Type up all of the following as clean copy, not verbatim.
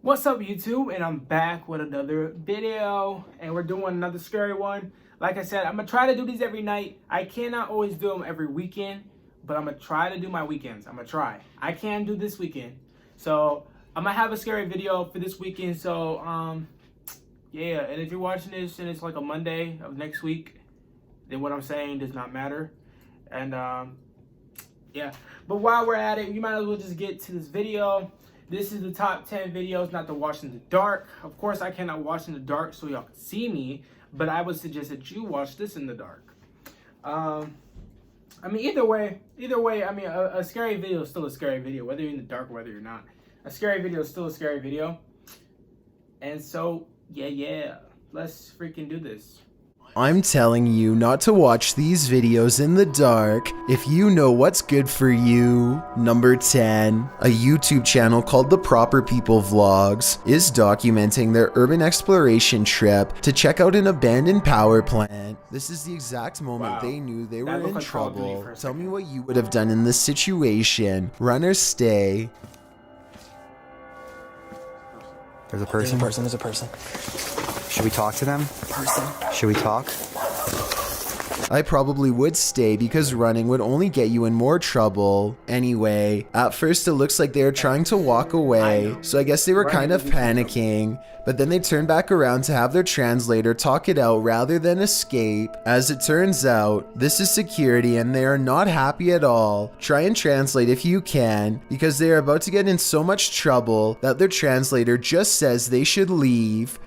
What's up YouTube, and I'm back with another video, and we're doing another scary one. Like I said, I'm gonna try to do these every night. I cannot always do them every weekend, but I'm gonna try to do my weekends. I'm gonna try. I can do this weekend, so I'm gonna have a scary video for this weekend. So yeah, and if you're watching this and it's like a Monday of next week, then what I'm saying does not matter. And yeah, but while we're at it, you might as well just get to this video. This is the top 10 videos not to watch in the dark. Of course, I cannot watch in the dark so y'all can see me, but I would suggest that you watch this in the dark. I mean, either way, I mean, a scary video is still a scary video, whether you're in the dark or whether you're not. A scary video is still a scary video. And so, yeah, let's freaking do this. I'm telling you not to watch these videos in the dark if you know what's good for you. Number 10. A YouTube channel called The Proper People Vlogs is documenting their urban exploration trip to check out an abandoned power plant. This is the exact moment they knew they were in trouble. Tell me what you would have done in this situation. Run or stay. There's a person? There's a person. Should we talk to them? Should we talk? I probably would stay because running would only get you in more trouble. Anyway, at first it looks like they were trying to walk away, so I guess they were kind of panicking, but then they turned back around to have their translator talk it out rather than escape. As it turns out, this is security and they are not happy at all. Try and translate if you can, because they are about to get in so much trouble that their translator just says they should leave.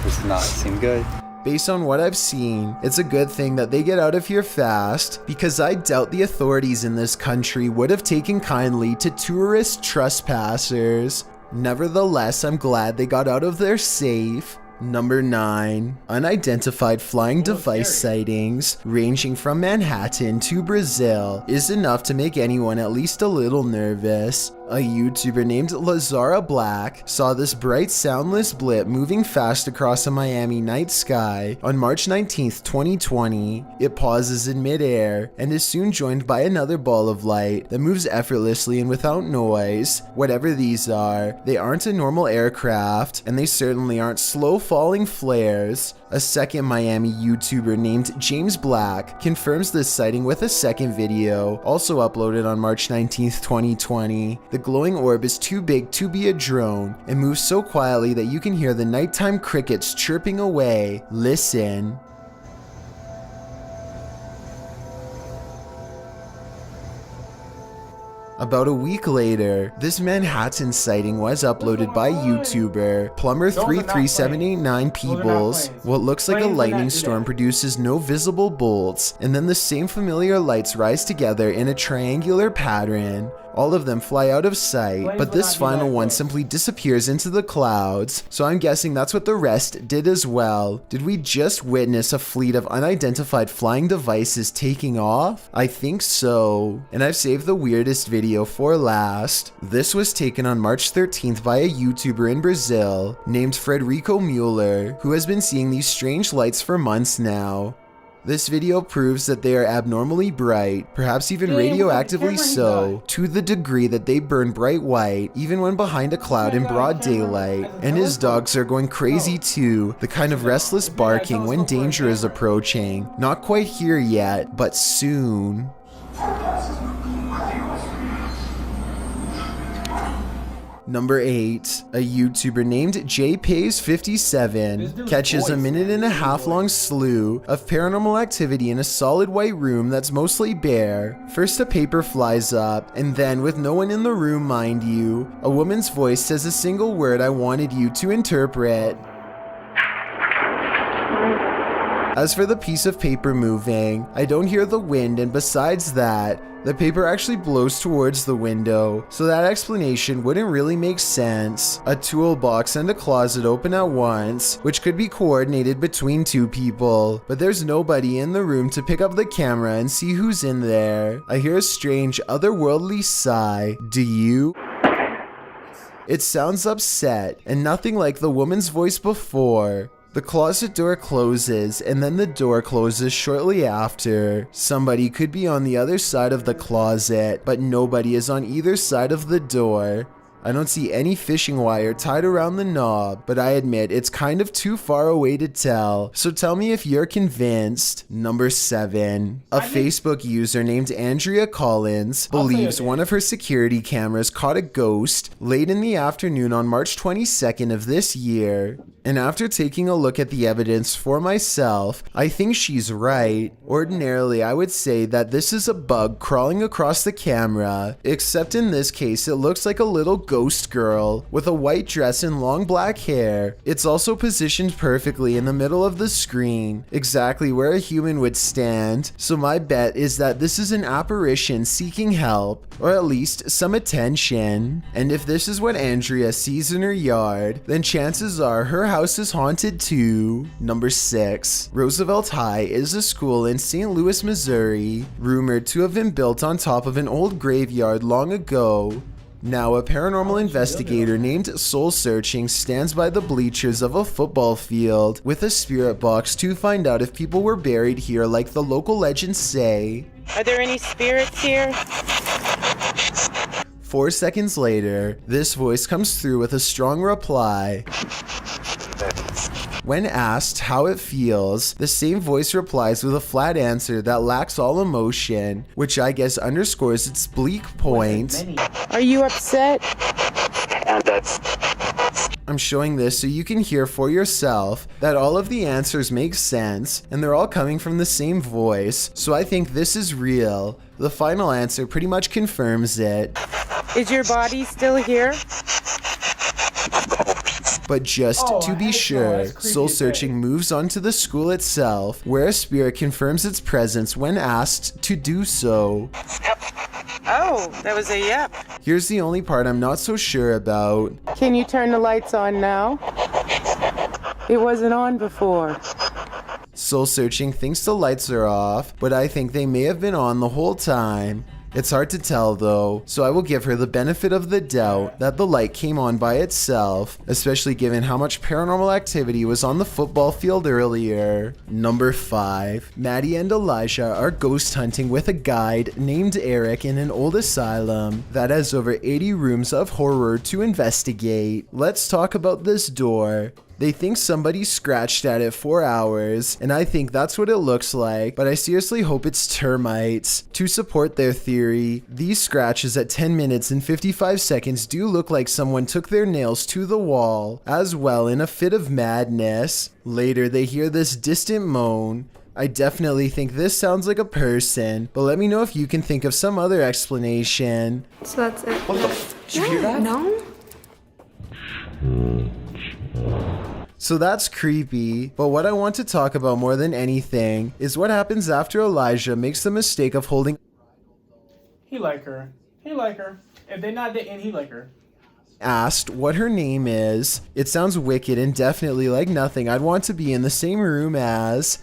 This does not seem good. Based on what I've seen, it's a good thing that they get out of here fast, because I doubt the authorities in this country would have taken kindly to tourist trespassers. Nevertheless, I'm glad they got out of there safe. Number 9. Unidentified flying device sightings ranging from Manhattan to Brazil is enough to make anyone at least a little nervous. A YouTuber named Lazara Black saw this bright soundless blip moving fast across a Miami night sky on March 19th, 2020. It pauses in midair and is soon joined by another ball of light that moves effortlessly and without noise. Whatever these are, they aren't a normal aircraft, and they certainly aren't slow falling flares. A second Miami YouTuber named James Black confirms this sighting with a second video, also uploaded on March 19th, 2020. The glowing orb is too big to be a drone and moves so quietly that you can hear the nighttime crickets chirping away. Listen. About a week later, this Manhattan sighting was uploaded by YouTuber Plumber33789 Peebles. What looks like a lightning storm produces no visible bolts, and then the same familiar lights rise together in a triangular pattern. All of them fly out of sight, but this final one simply disappears into the clouds, so I'm guessing that's what the rest did as well. Did we just witness a fleet of unidentified flying devices taking off? I think so. And I've saved the weirdest video for last. This was taken on March 13th by a YouTuber in Brazil named Frederico Mueller, who has been seeing these strange lights for months now. This video proves that they are abnormally bright, perhaps even radioactively so, to the degree that they burn bright white, even when behind a cloud in broad daylight. And his dogs are going crazy too, the kind of restless barking when danger is approaching. Not quite here yet, but soon. Number 8. A YouTuber named JPays57 catches a 1.5-minute long slew of paranormal activity in a solid white room that's mostly bare. First a paper flies up, and then, with no one in the room mind you, a woman's voice says a single word I wanted you to interpret. As for the piece of paper moving, I don't hear the wind, and besides that, the paper actually blows towards the window, so that explanation wouldn't really make sense. A toolbox and a closet open at once, which could be coordinated between two people, but there's nobody in the room to pick up the camera and see who's in there. I hear a strange, otherworldly sigh. Do you? It sounds upset, and nothing like the woman's voice before. The closet door closes, and then the door closes shortly after. Somebody could be on the other side of the closet, but nobody is on either side of the door. I don't see any fishing wire tied around the knob, but I admit it's kind of too far away to tell. So tell me if you're convinced. Number 7. A Facebook user named Andrea Collins believes one of her security cameras caught a ghost late in the afternoon on March 22nd of this year. And after taking a look at the evidence for myself, I think she's right. Ordinarily, I would say that this is a bug crawling across the camera, except in this case, it looks like a little ghost girl with a white dress and long black hair. It's also positioned perfectly in the middle of the screen, exactly where a human would stand. So my bet is that this is an apparition seeking help, or at least some attention. And if this is what Andrea sees in her yard, then chances are her house is haunted too. Number 6. Roosevelt High is a school in St. Louis, Missouri, rumored to have been built on top of an old graveyard long ago. Now, a paranormal investigator named Soul Searching stands by the bleachers of a football field with a spirit box to find out if people were buried here like the local legends say. Are there any spirits here? 4 seconds later, this voice comes through with a strong reply. When asked how it feels, the same voice replies with a flat answer that lacks all emotion, which I guess underscores its bleak point. Are you upset? I'm showing this so you can hear for yourself that all of the answers make sense and they're all coming from the same voice, so I think this is real. The final answer pretty much confirms it. Is your body still here? But just to be sure, Soul Searching moves on to the school itself, where a spirit confirms its presence when asked to do so. Oh, that was a yep. Here's the only part I'm not so sure about. Can you turn the lights on now? It wasn't on before. Soul Searching thinks the lights are off, but I think they may have been on the whole time. It's hard to tell though, so I will give her the benefit of the doubt that the light came on by itself, especially given how much paranormal activity was on the football field earlier. Number 5. Maddie and Elijah are ghost hunting with a guide named Eric in an old asylum that has over 80 rooms of horror to investigate. Let's talk about this door. They think somebody scratched at it for hours, and I think that's what it looks like, but I seriously hope it's termites. To support their theory, these scratches at 10 minutes and 55 seconds do look like someone took their nails to the wall, as well in a fit of madness. Later, they hear this distant moan. I definitely think this sounds like a person, but let me know if you can think of some other explanation. So that's it. What the f? Did you hear that? No? So that's creepy, but what I want to talk about more than anything is what happens after Elijah makes the mistake of holding. He like her. He like her. If they're not dating, he like her. Asked what her name is. It sounds wicked and definitely like nothing I'd want to be in the same room as.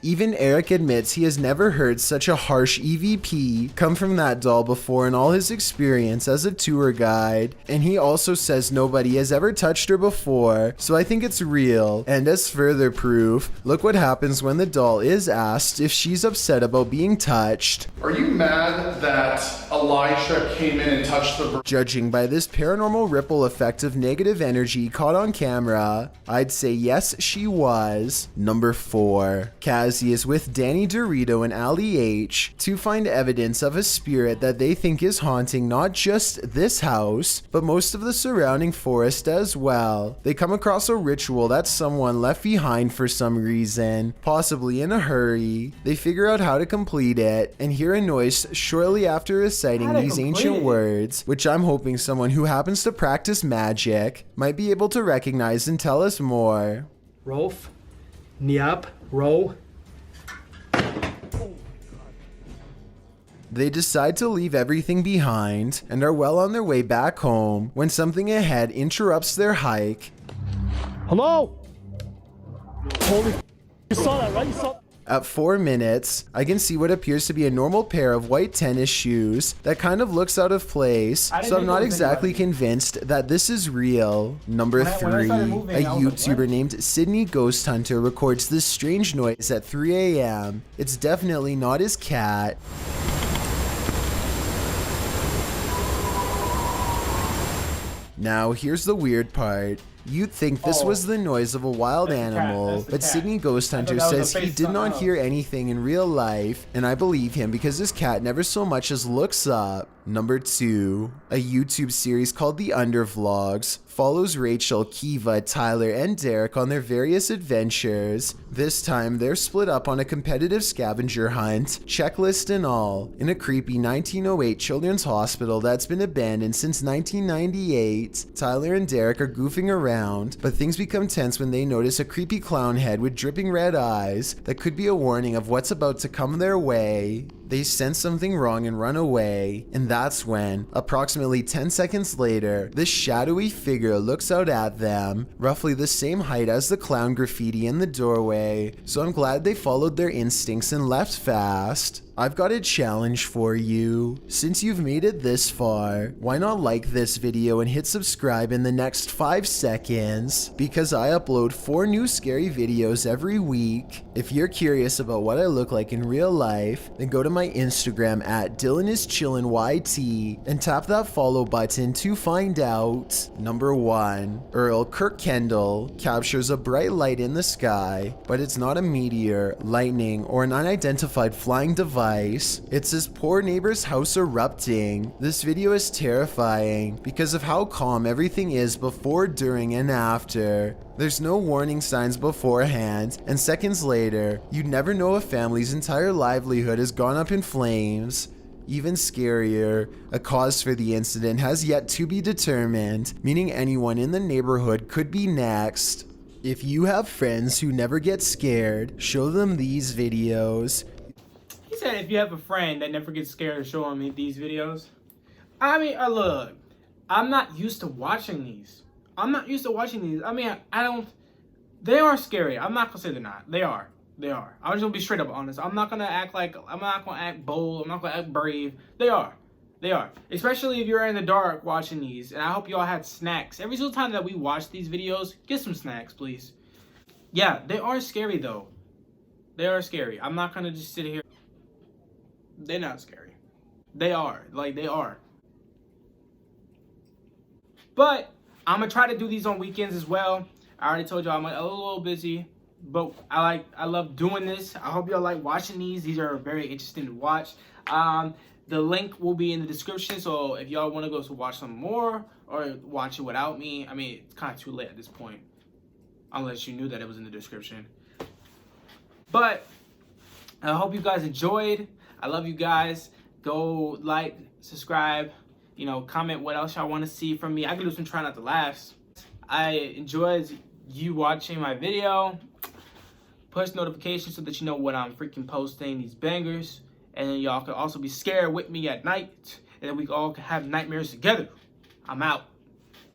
Even Eric admits he has never heard such a harsh EVP come from that doll before in all his experience as a tour guide, and he also says nobody has ever touched her before, so I think it's real. And as further proof, look what happens when the doll is asked if she's upset about being touched. Are you mad that Elijah came in and touched the... Judging by this paranormal ripple effect of negative energy caught on camera, I'd say yes, she was. Number 4. Kaz is with Danny Dorito and Ali H to find evidence of a spirit that they think is haunting not just this house, but most of the surrounding forest as well. They come across a ritual that someone left behind for some reason, possibly in a hurry. They figure out how to complete it and hear a noise shortly after reciting these ancient words, which I'm hoping someone who happens to practice magic might be able to recognize and tell us more. Rolf, Niap, Ro. They decide to leave everything behind and are well on their way back home when something ahead interrupts their hike. Hello? Holy, you saw that, right? At 4 minutes, I can see what appears to be a normal pair of white tennis shoes that kind of looks out of place, so I'm think not it was exactly anybody. convinced that this is real. Number When I 3, started moving, a I was like, YouTuber what? named Sydney Ghost Hunter records this strange noise at 3 a.m. It's definitely not his cat. Now, here's the weird part. You'd think this Oh. was the noise of a wild That's the cat, animal, that's the but cat. Sydney Ghost I Hunter thought that was says a he face did on not up. hear anything in real life, and I believe him because his cat never so much as looks up. Number 2, a YouTube series called The Undervlogs follows Rachel, Kiva, Tyler, and Derek on their various adventures. This time, they're split up on a competitive scavenger hunt, checklist and all, in a creepy 1908 children's hospital that's been abandoned since 1998. Tyler and Derek are goofing around, but things become tense when they notice a creepy clown head with dripping red eyes that could be a warning of what's about to come their way. They sense something wrong and run away, and that's when, approximately 10 seconds later, this shadowy figure looks out at them, roughly the same height as the clown graffiti in the doorway, so I'm glad they followed their instincts and left fast. I've got a challenge for you. Since you've made it this far, why not like this video and hit subscribe in the next 5 seconds? Because I upload 4 new scary videos every week. If you're curious about what I look like in real life, then go to my Instagram at DylanIsChillinYT and tap that follow button to find out. Number 1. Earl Kirkendall captures a bright light in the sky, but it's not a meteor, lightning, or an unidentified flying device. It's his poor neighbor's house erupting. This video is terrifying because of how calm everything is before, during, and after. There's no warning signs beforehand, and seconds later, you'd never know a family's entire livelihood has gone up in flames. Even scarier, a cause for the incident has yet to be determined, meaning anyone in the neighborhood could be next. If you have friends who never get scared, show them these videos. He said if you have a friend that never gets scared of showing me these videos. I mean, look, I'm not used to watching these. I mean, I don't, they are scary. I'm not gonna say they're not. They are. I'm just gonna be straight up honest. I'm not gonna act bold. I'm not gonna act brave. They are. Especially if you're in the dark watching these. And I hope y'all had snacks. Every single time that we watch these videos, get some snacks, please. Yeah, they are scary though. They are scary. I'm not gonna just sit here. They're not scary. They are. They are. But I'm gonna try to do these on weekends as well. I already told y'all I'm a little busy, but I love doing this. I hope y'all like watching these. These are very interesting to watch. The link will be in the description, so if y'all want to go to watch some more or watch it without me, I mean, it's kind of too late at this point, unless you knew that it was in the description. But I hope you guys enjoyed. I love you guys. Go like, subscribe, comment what else y'all want to see from me. I can do some try not to laughs. I enjoyed you watching my video. Push notifications so that you know when I'm freaking posting these bangers. And then y'all can also be scared with me at night. And then we all can have nightmares together. I'm out.